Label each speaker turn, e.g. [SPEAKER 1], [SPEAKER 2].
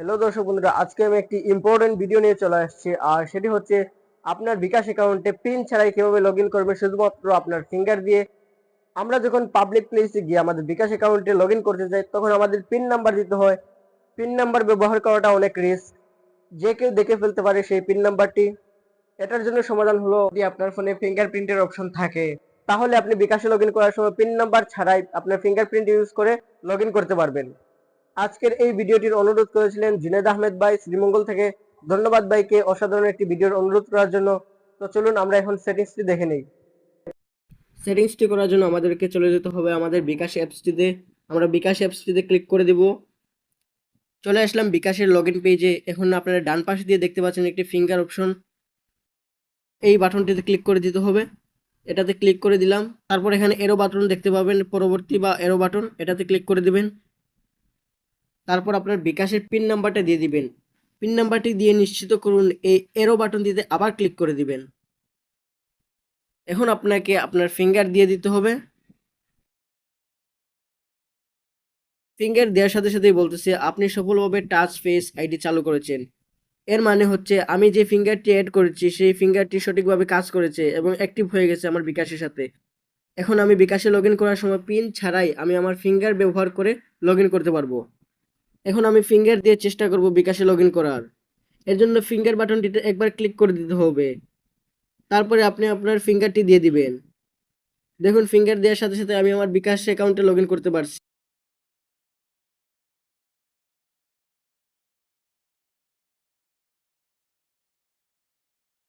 [SPEAKER 1] Hello দর্শক বন্ধুরা, আজকে আমি একটি ইম্পর্টেন্ট ভিডিও নিয়ে চলে আসছি। আর সেটি হচ্ছে আপনার বিকাশ অ্যাকাউন্টে পিন ছাড়াই কিভাবে লগ ইন করবেন শুধুমাত্র আপনার ফিঙ্গার দিয়ে। আমরা যখন পাবলিক প্লেসে গিয়ে আমাদের বিকাশ অ্যাকাউন্টে লগ ইন করতে যাই, তখন আমাদের পিন নাম্বার দিতে হয়। পিন নাম্বার ব্যবহার করাটা অনেক রিস্ক, যে কেউ দেখে ফেলতে পারে সেই পিন নাম্বারটি। এটার জন্য সমাধান হলো, যদি আপনার ফোনে ফিঙ্গারপ্রিন্টের অপশন থাকে, তাহলে আপনি বিকাশে লগ ইন করার সময় পিন নাম্বার ছাড়াই আপনার ফিঙ্গারপ্রিন্ট ইউজ করে লগ ইন করতে পারবেন। আজকের এই ভিডিওটির অনুরোধ করেছিলেন জুনেদ আহমেদ ভাই শ্রীমঙ্গল থেকে। ধন্যবাদ ভাইকে অসাধারণ একটি ভিডিওর অনুরোধ করার জন্য। তো চলুন আমরা এখন সেটিংসটি দেখে নেই। সেটিংসটি করার জন্য আমাদেরকে চলে যেতে হবে আমাদের বিকাশ অ্যাপসটিতে। আমরা বিকাশ অ্যাপসটিতে ক্লিক করে দেব। চলে আসলাম বিকাশের লগ ইন পেজে। এখন আপনারা ডান পাশে দিয়ে দেখতে পাচ্ছেন একটি ফিঙ্গার অপশন, এই বাটনটিতে ক্লিক করে দিতে হবে। এটাতে ক্লিক করে দিলাম। তারপর এখানে এরো বাটন দেখতে পাবেন, পরবর্তী বা এরো বাটন, এটাতে ক্লিক করে দিবেন। তারপর আপনার বিকাশের পিন নাম্বারটা দিয়ে দিবেন। পিন নাম্বারটি দিয়ে নিশ্চিত করুন, এই এরো বাটন দিতে আবার ক্লিক করে দিবেন। এখন আপনাকে আপনার ফিঙ্গার দিয়ে দিতে হবে। ফিঙ্গার দেওয়ার সাথে সাথেই বলতেছে আপনি সফলভাবে টাচ ফেস আইডি চালু করেছেন। এর মানে হচ্ছে আমি যে ফিঙ্গারটি অ্যাড করেছি সেই ফিঙ্গারটি সঠিকভাবে কাজ করেছে এবং অ্যাক্টিভ হয়ে গেছে আমার বিকাশের সাথে। এখন আমি বিকাশে লগ ইন করার সময় পিন ছাড়াই আমি আমার ফিঙ্গার ব্যবহার করে লগ ইন করতে পারবো। এখন আমি ফিঙ্গার দিয়ে চেষ্টা করব বিকাশে লগ ইন করার। এর জন্য ফিঙ্গার বাটনটিতে একবার ক্লিক করে দিতে হবে। তারপরে আপনি আপনার ফিঙ্গারটি দিয়ে দিবেন। দেখুন, ফিঙ্গার দেওয়ার সাথে সাথে আমি আমার বিকাশ অ্যাকাউন্টে লগ ইন করতে পারছি।